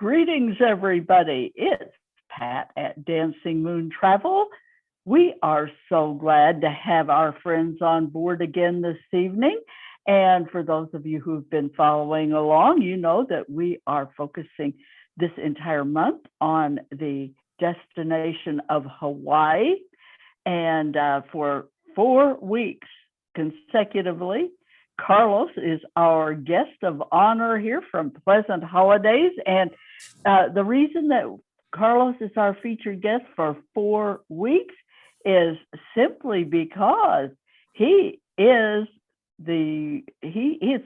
Greetings, everybody. It's Pat at Dancing Moon Travel. We are so glad to have our friends on board again this evening. And for those of you who've been following along, you know that we are focusing this entire month on the destination of Hawaii. And for 4 weeks consecutively, Carlos is our guest of honor here from Pleasant Holidays. And the reason that Carlos is our featured guest for 4 weeks is simply because he is the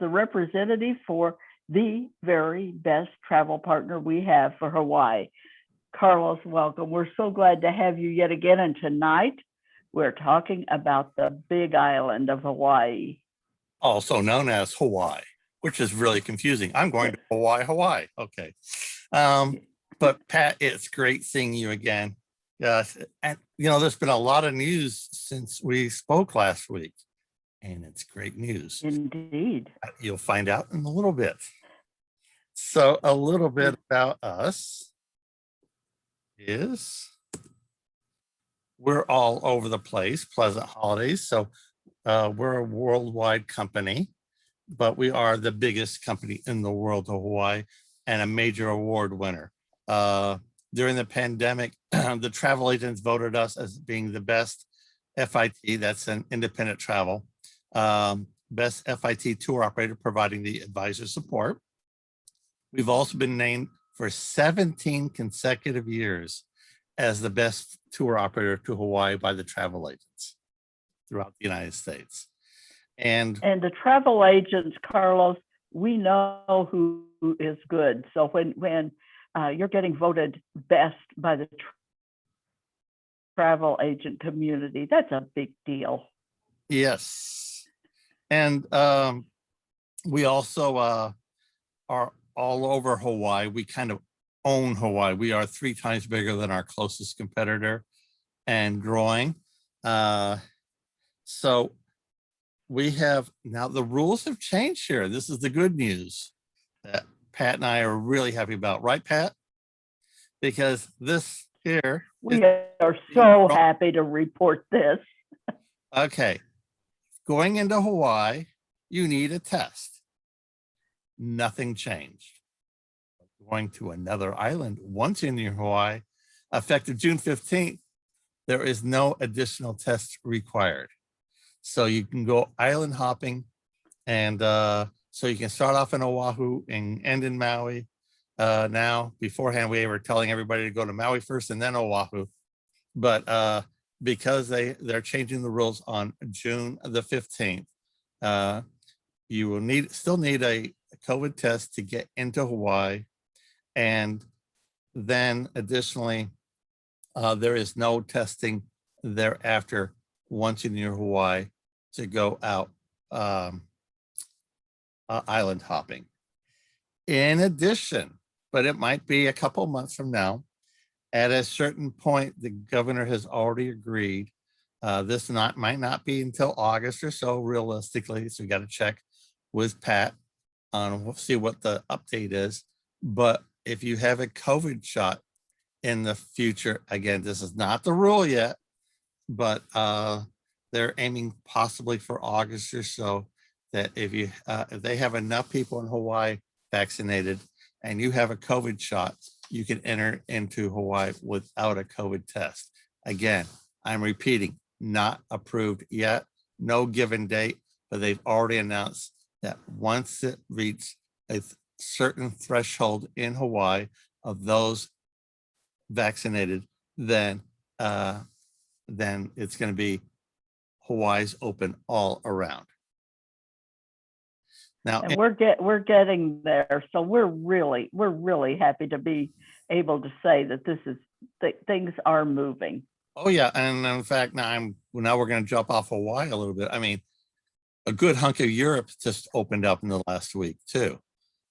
representative for the very best travel partner we have for Hawaii. Carlos, welcome. We're so glad to have you yet again. And tonight we're talking about the big island of Hawaii. Also known as Hawaii, which is really confusing. I'm going to Hawaii. Okay. But Pat, it's great seeing you again. Yes. And there's been a lot of news since we spoke last week, and it's great news. Indeed. You'll find out in a little bit. So a little bit about us is we're all over the place, Pleasant Holidays. So we're a worldwide company, but we are the biggest company in the world of Hawaii and a major award winner. During the pandemic, the travel agents voted us as being the best FIT, that's an independent travel, best FIT tour operator providing the advisor support. We've also been named for 17 consecutive years as the best tour operator to Hawaii by the travel agents throughout the United States. And the travel agents, Carlos, we know who is good. So when you're getting voted best by the travel agent community, that's a big deal. Yes. And we also are all over Hawaii. We kind of own Hawaii. We are 3 times bigger than our closest competitor and growing. So we have, now the rules have changed here. This is the good news that Pat and I are really happy about. Right, Pat? Because this here. We are so happy to report this. Okay. Going into Hawaii, you need a test. Nothing changed. Going to another island once in Hawaii, effective June 15th, there is no additional test required. So you can go island hopping, and so you can start off in Oahu and end in Maui. Now, beforehand, we were telling everybody to go to Maui first and then Oahu. But because they're changing the rules on June the 15th, you will still need a COVID test to get into Hawaii. And then additionally, there is no testing thereafter once you're near Hawaii to go out island hopping. In addition, but it might be a couple months from now, at a certain point, the governor has already agreed. This might not be until August or so, realistically. So we got to check with Pat on, we'll see what the update is. But if you have a COVID shot in the future, again, this is not the rule yet, but they're aiming possibly for August or so, that if they have enough people in Hawaii vaccinated and you have a COVID shot, you can enter into Hawaii without a COVID test. Again, I'm repeating, not approved yet, no given date, but they've already announced that once it reaches a certain threshold in Hawaii of those vaccinated, then it's going to be Hawaii's open all around. Now, and we're getting there, so we're really happy to be able to say that things are moving. Oh yeah, and in fact, now we're going to jump off Hawaii a little bit. I mean, a good hunk of Europe just opened up in the last week too.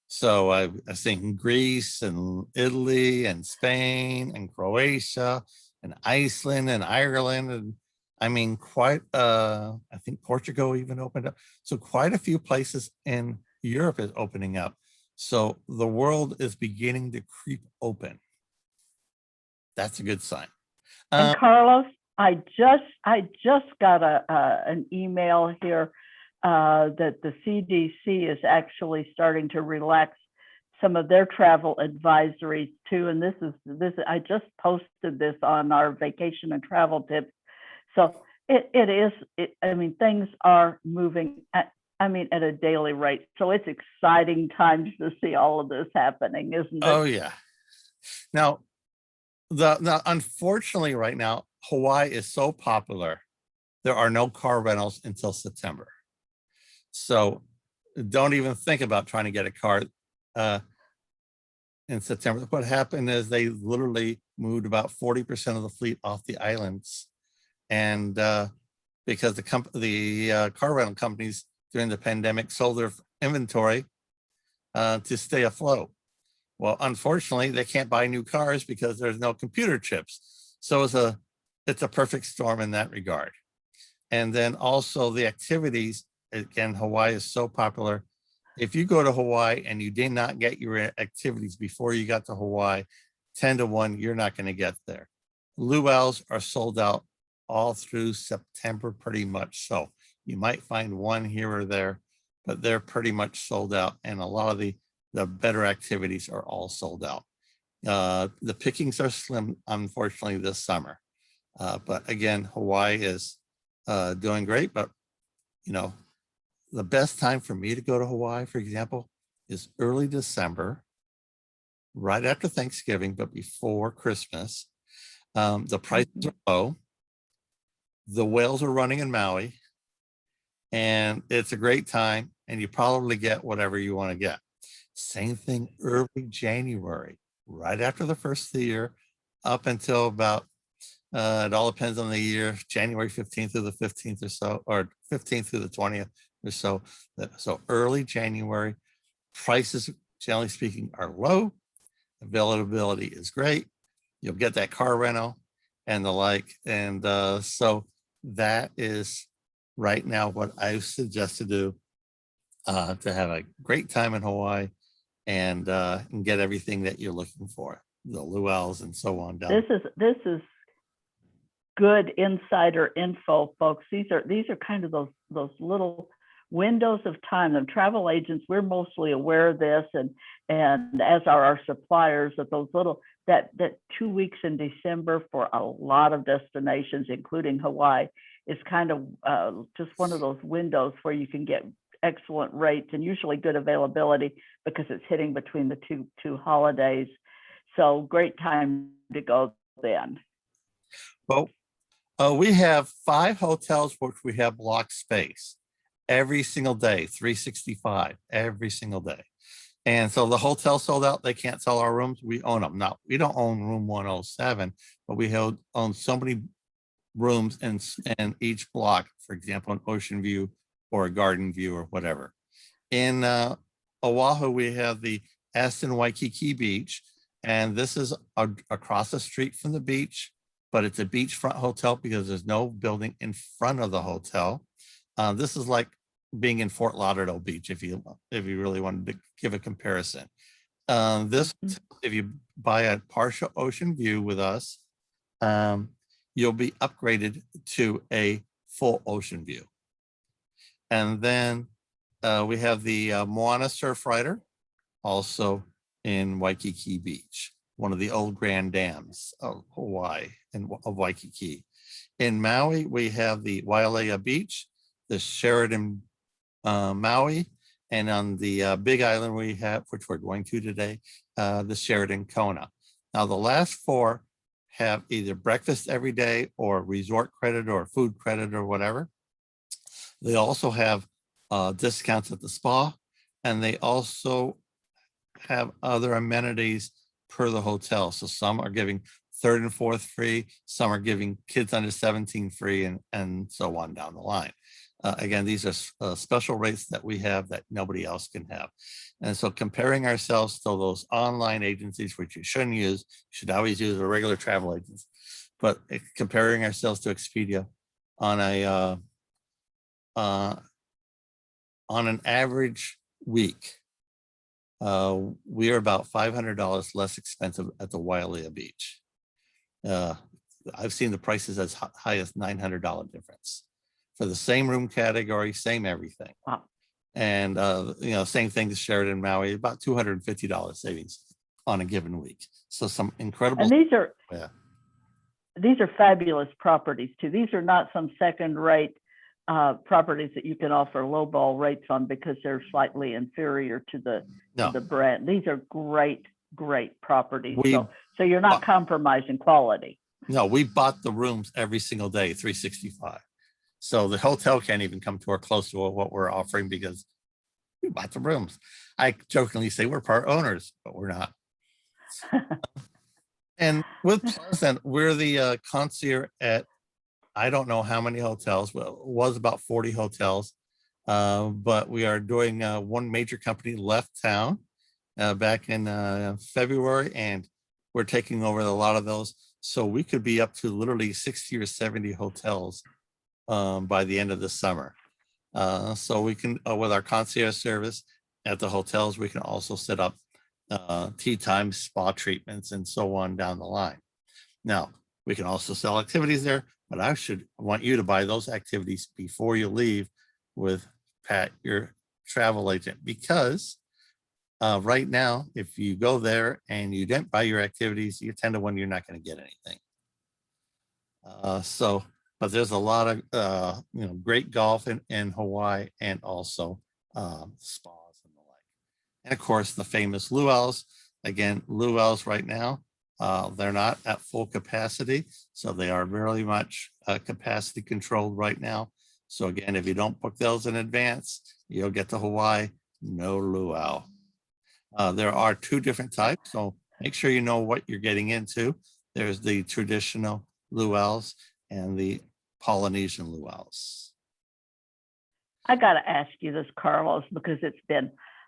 So I think Greece and Italy and Spain and Croatia and Iceland and Ireland, and I mean, I think Portugal even opened up. So quite a few places in Europe is opening up. So the world is beginning to creep open. That's a good sign. And Carlos, I just got an email here that the CDC is actually starting to relax some of their travel advisories too. And this I just posted this on our vacation and travel tips. So I mean, things are moving at a daily rate. So it's exciting times to see all of this happening, isn't it? Oh yeah. Now, unfortunately right now, Hawaii is so popular, there are no car rentals until September. So don't even think about trying to get a car in September. What happened is they literally moved about 40% of the fleet off the islands. And because the car rental companies during the pandemic sold their inventory to stay afloat. Well, unfortunately, they can't buy new cars because there's no computer chips. So it's a perfect storm in that regard. And then also the activities, again, Hawaii is so popular. If you go to Hawaii and you did not get your activities before you got to Hawaii, 10 to 1, you're not going to get there. Luau's are sold out all through September, pretty much. So you might find one here or there, but they're pretty much sold out. And a lot of the better activities are all sold out. The pickings are slim, unfortunately, this summer. But again, Hawaii is doing great. But, you know, the best time for me to go to Hawaii, for example, is early December, right after Thanksgiving, but before Christmas. The prices are low. The whales are running in Maui, and it's a great time, and you probably get whatever you want to get. Same thing early January, right after the first of the year, up until about, it all depends on the year, January 15th through the 15th or so, or 15th through the 20th or so. So early January, prices, generally speaking, are low. Availability is great. You'll get that car rental and the like. And so that is right now what I suggest to do to have a great time in Hawaii and get everything that you're looking for, the luau's and so on down. This is good insider info, folks. These are kind of those little windows of time. The travel agents, we're mostly aware of this, and as are our suppliers, of those little that 2 weeks in December for a lot of destinations, including Hawaii, is kind of just one of those windows where you can get excellent rates and usually good availability because it's hitting between the two holidays. So great time to go then. Well, we have 5 hotels which we have block space every single day, 365 every single day. And so the hotel sold out. They can't sell our rooms. We own them. Now, we don't own room 107, but we own so many rooms in each block, for example, an ocean view or a garden view or whatever. In Oahu, we have the Aston Waikiki Beach, and this is across the street from the beach, but it's a beachfront hotel because there's no building in front of the hotel. This is like being in Fort Lauderdale Beach, if you really wanted to give a comparison. If you buy a partial ocean view with us, you'll be upgraded to a full ocean view. And then we have the Mauna Surfrider, also in Waikiki Beach, one of the old grand dams of Hawaii and of Waikiki. In Maui, we have the Wailea Beach, the Sheraton Maui, and on the Big Island we have, which we're going to today, the Sheraton Kona. Now the last 4 have either breakfast every day or resort credit or food credit or whatever. They also have discounts at the spa, and they also have other amenities per the hotel. So some are giving 3rd and 4th free, some are giving kids under 17 free, and so on down the line. Again, these are special rates that we have that nobody else can have. And so comparing ourselves to those online agencies, which you shouldn't use, you should always use a regular travel agents, but comparing ourselves to Expedia on an average week, we are about $500 less expensive at the Wailea Beach. I've seen the prices as high as $900 difference for the same room category, same everything. Wow. And same thing to Sheraton Maui, about $250 savings on a given week. So some incredible. And these are yeah. These are fabulous properties too. These are not some second-rate properties that you can offer lowball rates on because they're slightly inferior to the brand. These are great properties. So you're not compromising quality. No, we bought the rooms every single day, 365. So the hotel can't even come to or close to what we're offering because we bought the rooms. I jokingly say we're part owners, but we're not. And with Pleasant, we're the concierge at, I don't know how many hotels, well, it was about 40 hotels, but we are doing one major company left town back in February, and we're taking over a lot of those. So we could be up to literally 60 or 70 hotels by the end of the summer. So we can, with our concierge service at the hotels, we can also set up tea time, spa treatments, and so on down the line. Now, we can also sell activities there, but I want you to buy those activities before you leave with Pat, your travel agent, because right now, if you go there and you didn't buy your activities, you're 10 to 1, you're not going to get anything. But there's a lot of great golf in Hawaii, and also spas and the like. And of course, the famous luau's. Again, luau's right now, they're not at full capacity, so they are very much capacity controlled right now. So again, if you don't book those in advance, you'll get to Hawaii, no luau. There are 2 different types, so make sure you know what you're getting into. There's the traditional luau's and the Polynesian luau's. I got to ask you this, Carlos, because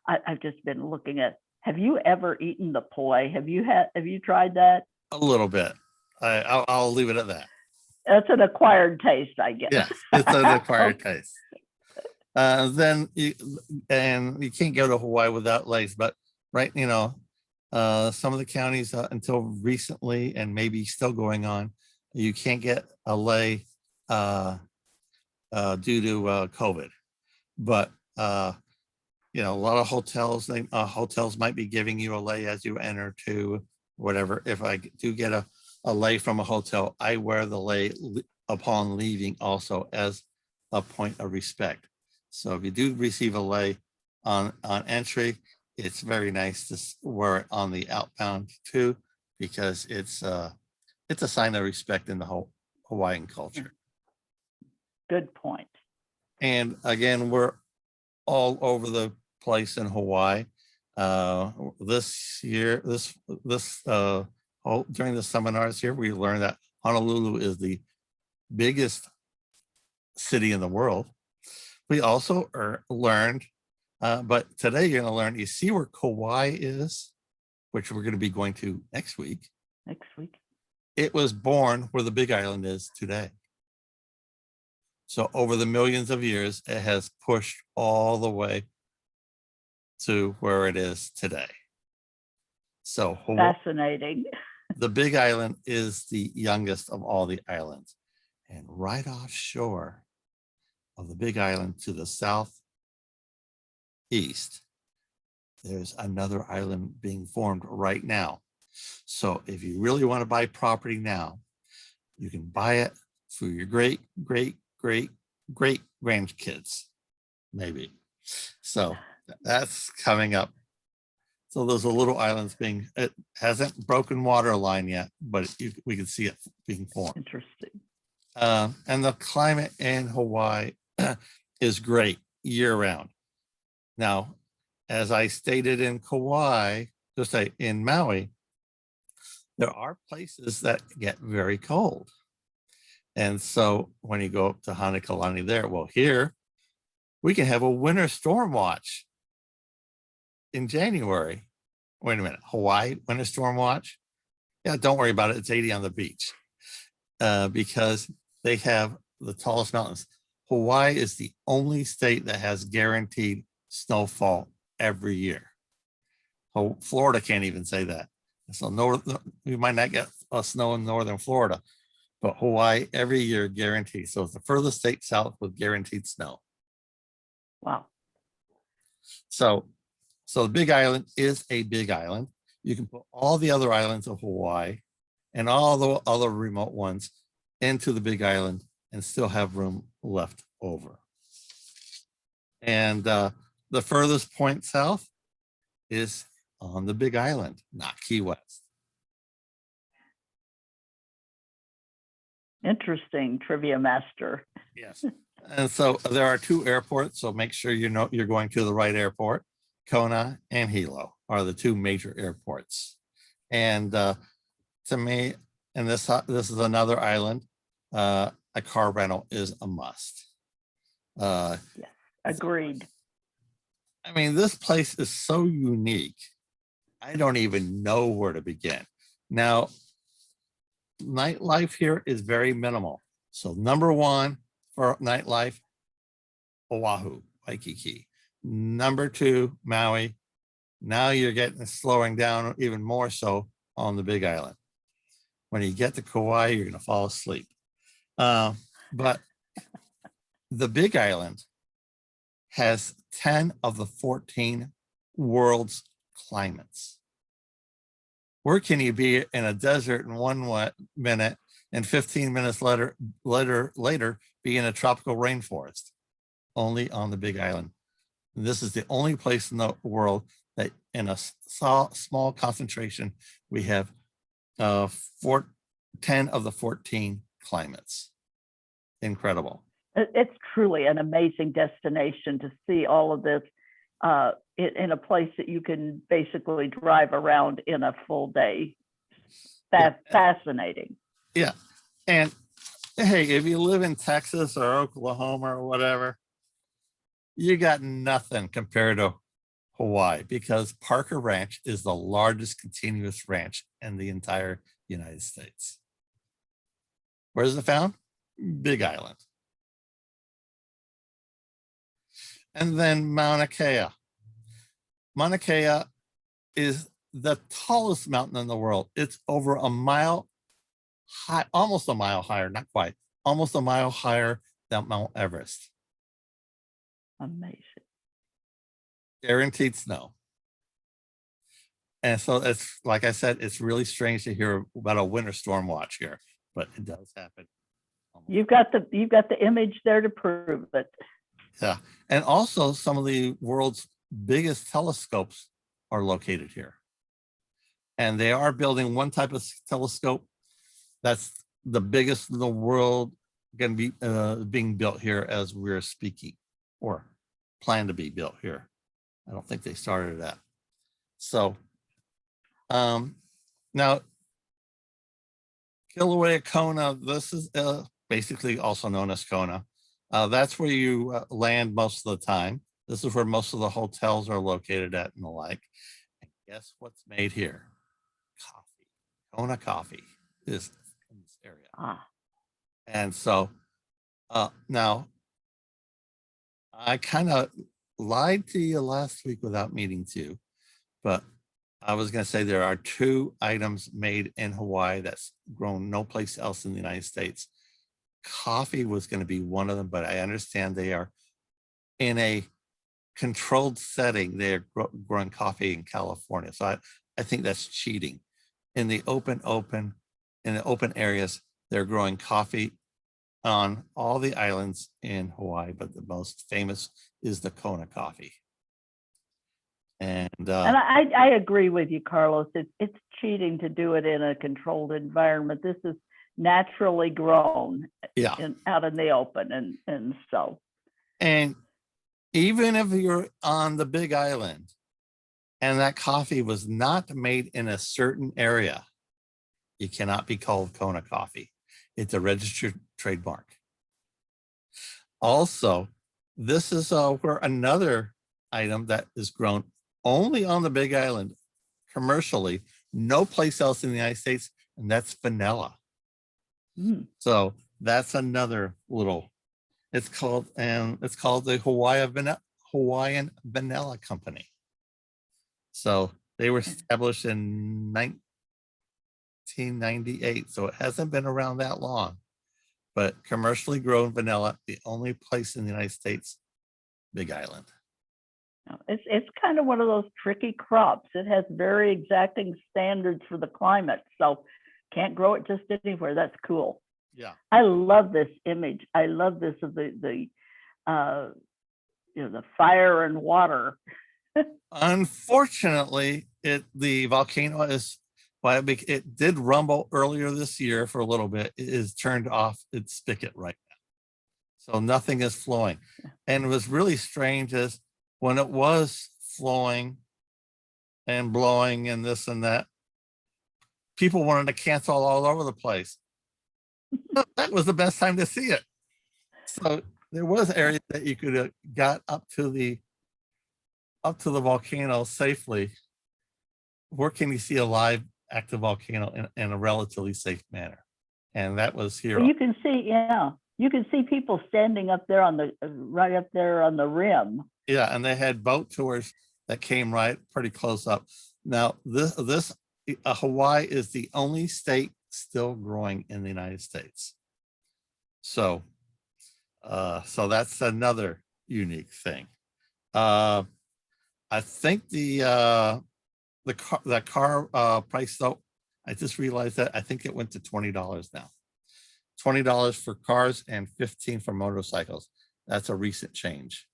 I've just been looking at, have you ever eaten the poi? Have you tried that? A little bit. I'll leave it at that. That's an acquired taste, I guess. Yeah, it's an acquired taste. Then you can't go to Hawaii without leis, but right, some of the counties until recently, and maybe still going on, you can't get a lei due to COVID. But a lot of hotels, hotels might be giving you a lei as you enter to whatever. If I do get a lei from a hotel, I wear the lei upon leaving also as a point of respect. So if you do receive a lei on entry, it's very nice to wear it on the outbound too, because it's a sign of respect in the whole Hawaiian culture. Good point. And again, we're all over the place in Hawaii. This year, during the seminars here, we learned that Honolulu is the biggest city in the world. We also learned, but today you're going to learn, you see where Kauai is, which we're going to be going to next week. It was born where the Big Island is today. So over the millions of years, it has pushed all the way to where it is today. So fascinating. The Big Island is the youngest of all the islands. And right offshore of the Big Island to the southeast, there's another island being formed right now. So if you really want to buy property now, you can buy it for your great grandkids, maybe. So that's coming up. So those are little islands it hasn't broken water line yet, but we can see it being formed. Interesting. And the climate in Hawaii is great year round. Now, as I stated in in Maui, there are places that get very cold. And so when you go up to Hanakalani there, well, here we can have a winter storm watch in January. Wait a minute, Hawaii winter storm watch? Yeah, don't worry about it. It's 80 on the beach because they have the tallest mountains. Hawaii is the only state that has guaranteed snowfall every year. Oh, Florida can't even say that. So we might not get snow in northern Florida, but Hawaii every year guaranteed. So it's the furthest state south with guaranteed snow. Wow. So the Big Island is a big island. You can put all the other islands of Hawaii and all the other remote ones into the Big Island and still have room left over. And the furthest point south is on the Big Island, not Key West. Interesting, Trivia Master. Yes. And so there are 2 airports, so make sure you know you're going to the right airport. Kona and Hilo are the 2 major airports. And to me, and this is another island, a car rental is a must. Yes, agreed. I mean, this place is so unique. I don't even know where to begin. Now, nightlife here is very minimal. So number 1 for nightlife, Oahu, Waikiki. Number 2, Maui. Now you're getting slowing down even more so on the Big Island. When you get to Kauai, you're going to fall asleep. But the Big Island has 10 of the 14 world's climates. Where can you be in a desert in 1 minute and 15 minutes later be in a tropical rainforest? Only on the Big Island. And this is the only place in the world that in a small concentration, we have 10 of the 14 climates. Incredible. It's truly an amazing destination to see all of this in a place that you can basically drive around in a full day. That's fascinating. Yeah. And hey, if you live in Texas or Oklahoma or whatever, you got nothing compared to Hawaii, because Parker Ranch is the largest continuous ranch in the entire United States. Where is it found? Big Island. And then Mauna Kea. Mauna Kea is the tallest mountain in the world. It's over a mile high, almost a mile higher, not quite, almost a mile higher than Mount Everest. Amazing. Guaranteed snow. And so it's, like I said, it's really strange to hear about a winter storm watch here, but it does happen. You've got the image there to prove it. Yeah. And also some of the world's biggest telescopes are located here. And they are building one type of telescope that's the biggest in the world, going to be being built here as we're speaking, or planned to be built here. I don't think they started that. So now Kailua Kona, this is basically also known as Kona. That's where you land most of the time. This is where most of the hotels are located at and the like. And guess what's made here? Coffee. Kona coffee is in this area. And so now I kind of lied to you last week without meaning to, but I was going to say there are 2 items made in Hawaii that's grown no place else in the United States. Coffee was going to be one of them, but I understand they are in a controlled setting. They're growing coffee in California. So I think that's cheating. In the open areas, they're growing coffee on all the islands in Hawaii, but the most famous is the Kona coffee. And I agree with you, Carlos. It's cheating to do it in a controlled environment. This is naturally grown out in the open, and so. And even if you're on the Big Island and that coffee was not made in a certain area, it cannot be called Kona coffee. It's a registered trademark. Also, this is where another item that is grown only on the Big Island commercially, no place else in the United States, and that's vanilla. So that's another little, it's called the Hawaiian Vanilla Company. So They were established in 1998, so it hasn't been around that long. But commercially grown vanilla, the only place in the United States, Big Island. It's kind of one of those tricky crops. It has very exacting standards for the climate, so can't grow it just anywhere. That's cool. Yeah. I love this image. I love this of the fire and water. Unfortunately, the volcano is, well, it did rumble earlier this year for a little bit. It is turned off its spigot right now, so nothing is flowing. And it was really strange as when it was flowing and blowing and this and that, people wanted to cancel all over the place. That was the best time to see it. So there was areas that you could have got up to the volcano safely. Where can you see a live active volcano in a relatively safe manner? And that was here. Well, you can see people standing up there right up there on the rim. Yeah, and they had boat tours that came right pretty close up. Now, Hawaii is the only state still growing in the United States. So that's another unique thing. I think the car price, though, I just realized that I think it went to $20 now. $20 for cars and $15 for motorcycles. That's a recent change.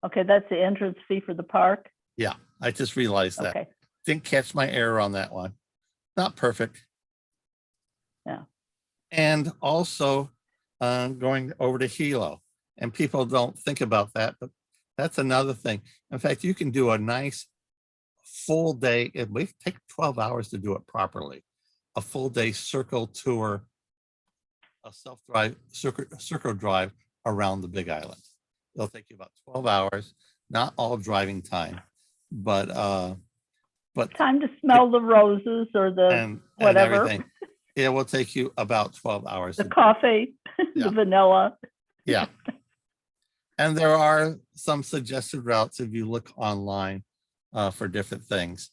Okay, that's the entrance fee for the park. Yeah, I just realized that. Okay. Didn't catch my error on that one. Not perfect. Yeah. And also going over to Hilo, and people don't think about that, but that's another thing. In fact, you can do a nice full day. It may take 12 hours to do it properly. A full day circle tour, a self-drive circle drive around the Big Island. It'll take you about 12 hours, not all driving time, but time to smell the roses or the whatever. And everything. It will take you about 12 hours. The coffee, the vanilla. Yeah. And there are some suggested routes if you look online for different things.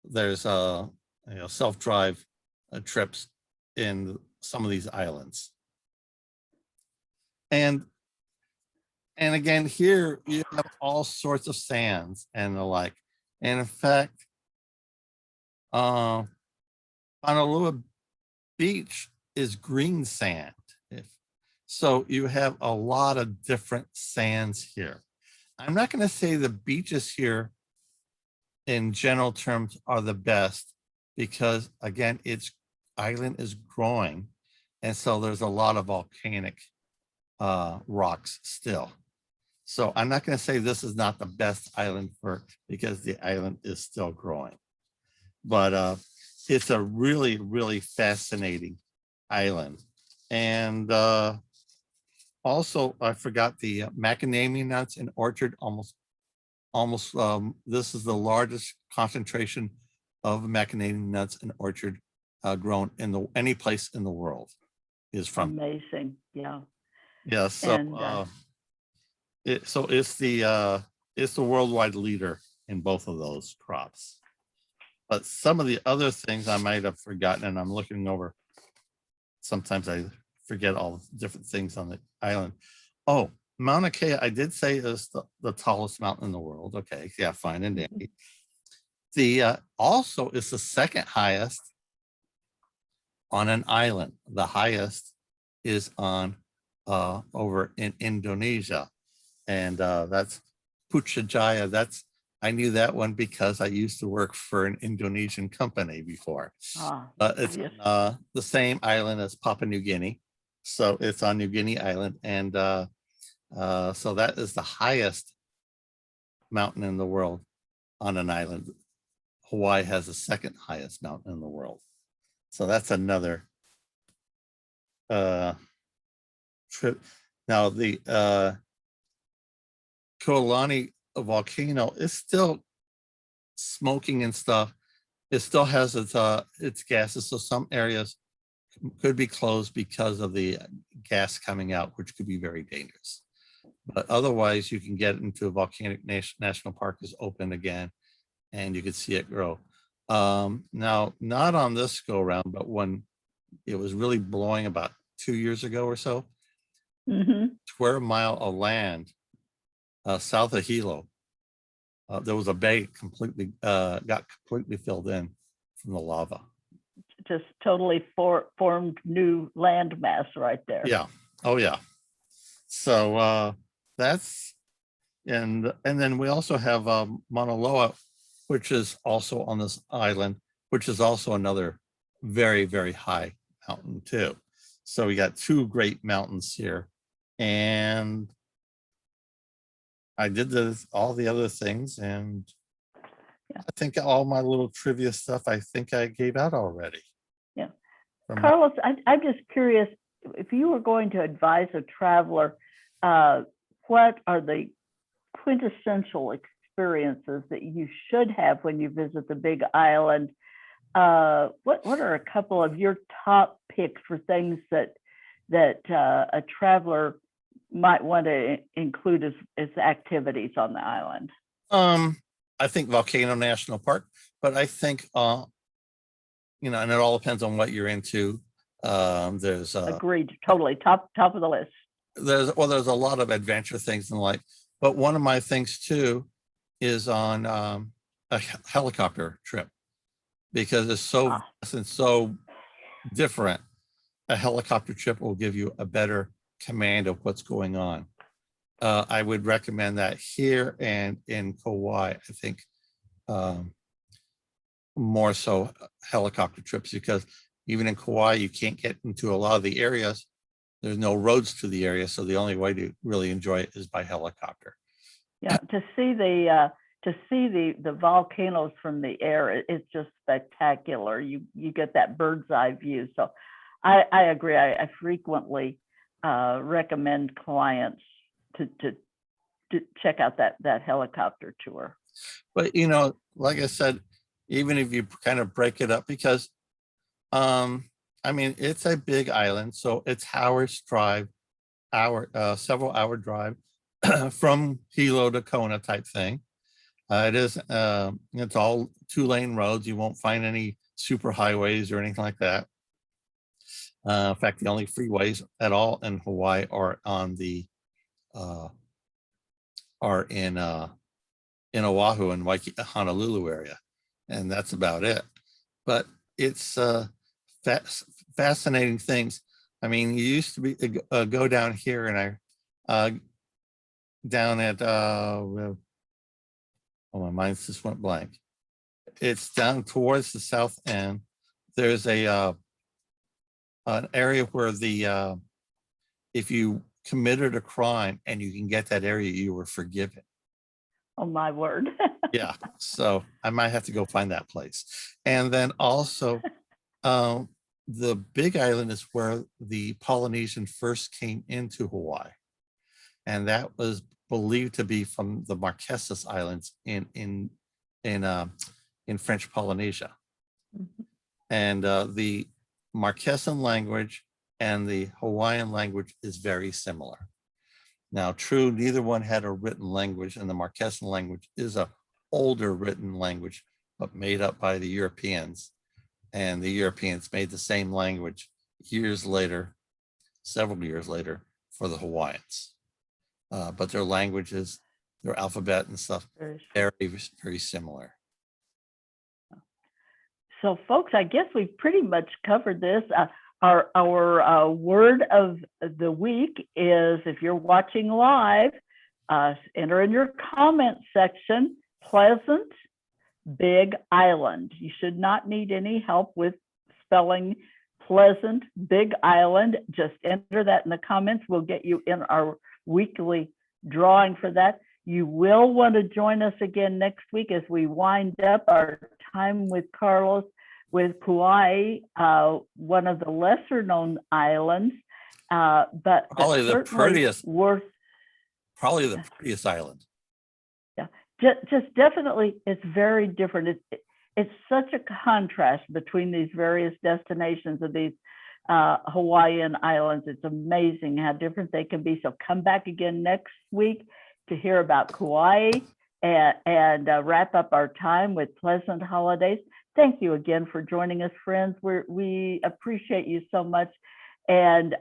There's self-drive trips in some of these islands. And again, here you have all sorts of sands and the like. And in fact, Honolulu Beach is green sand. So you have a lot of different sands here. I'm not going to say the beaches here in general terms are the best because, again, its island is growing. And so there's a lot of volcanic rocks still. So I'm not going to say this is not the best island because the island is still growing. But it's a really, really fascinating island. And also, I forgot the macadamia nuts and orchard. This is the largest concentration of macadamia nuts and orchard grown in any place in the world is from. Amazing, yeah. Yeah, so it's the worldwide leader in both of those crops. But some of the other things I might have forgotten, and I'm looking over. Sometimes I forget all the different things on the island. Oh, Mauna Kea, I did say is the tallest mountain in the world. Okay, yeah, fine and dandy. The also is the second highest on an island. The highest is on over in Indonesia, and that's Putrajaya. I knew that one because I used to work for an Indonesian company before. It's the same island as Papua New Guinea. So it's on New Guinea Island. And so that is the highest mountain in the world on an island. Hawaii has the second highest mountain in the world. So that's another trip. Now the Kailua volcano is still smoking and stuff. It still has its gases. So some areas could be closed because of the gas coming out, which could be very dangerous. But otherwise, you can get into Volcanic National Park is open again, and you can see it grow. Now, not on this go round, but when it was really blowing about 2 years ago or so, square mile of land south of Hilo, there was a bay completely got completely filled in from the lava. Just totally formed new landmass right there. Yeah. Oh yeah. So that's and then we also have Mauna Loa, which is also on this island, which is also another very, very high mountain too. So we got two great mountains here. And I did all the other things, and Yeah. I think all my little trivia stuff, I think I gave out already. Yeah. Carlos, I'm just curious, if you were going to advise a traveler, what are the quintessential experiences that you should have when you visit the Big Island? What are a couple of your top picks for things that a traveler might want to include as activities on the island? I think Volcano National Park, but I think and it all depends on what you're into. There's agreed, totally top of the list. There's a lot of adventure things in life, but one of my things too is on a helicopter trip, because it's so vast and so different. A helicopter trip will give you a better command of what's going on. I would recommend that here and in Kauai. I think more so helicopter trips, because even in Kauai, you can't get into a lot of the areas. There's no roads to the area, so the only way to really enjoy it is by helicopter. Yeah, to see the volcanoes from the air, it's just spectacular. You get that bird's eye view. So I agree. I frequently recommend clients to check out that helicopter tour. But like I said, even if you kind of break it up, because it's a big island, so it's Howard's Drive, several hour drive from Hilo to Kona type thing. It's all 2-lane roads. You won't find any super highways or anything like that. In fact, the only freeways at all in Hawaii are in Oahu and Waikiki, Honolulu area, and that's about it. But it's fascinating things. I mean, you used to be go down here, and I down at my mind just went blank. It's down towards the south end. There's an area where if you committed a crime and you can get that area, you were forgiven. Oh my word. Yeah, so I might have to go find that place. And then also the Big Island is where the Polynesian first came into Hawaii, and that was believed to be from the Marquesas Islands in French Polynesia. Mm-hmm. And the Marquesan language and the Hawaiian language is very similar. Now, true, neither one had a written language, and the Marquesan language is a older written language, but made up by the Europeans. And the Europeans made the same language several years later, for the Hawaiians. But their languages, their alphabet and stuff, very, very similar. So, folks, I guess we've pretty much covered this. Our word of the week is, if you're watching live, enter in your comment section, pleasant Big Island. You should not need any help with spelling pleasant Big Island. Just enter that in the comments. We'll get you in our weekly drawing for that. You will want to join us again next week as we wind up our time with Carlos with Kauai, one of the lesser known islands, but probably the prettiest island. Yeah, just definitely, it's very different. It's such a contrast between these various destinations of these Hawaiian Islands. It's amazing how different they can be. So come back again next week to hear about Kauai and wrap up our time with pleasant holidays. Thank you again for joining us, friends. We appreciate you so much. And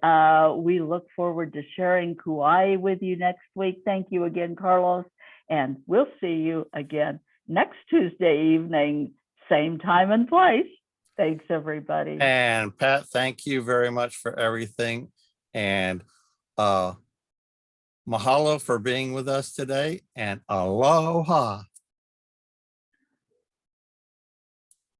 we look forward to sharing Kauai with you next week. Thank you again, Carlos. And we'll see you again next Tuesday evening, same time and place. Thanks, everybody. And Pat, thank you very much for everything. And mahalo for being with us today, and aloha.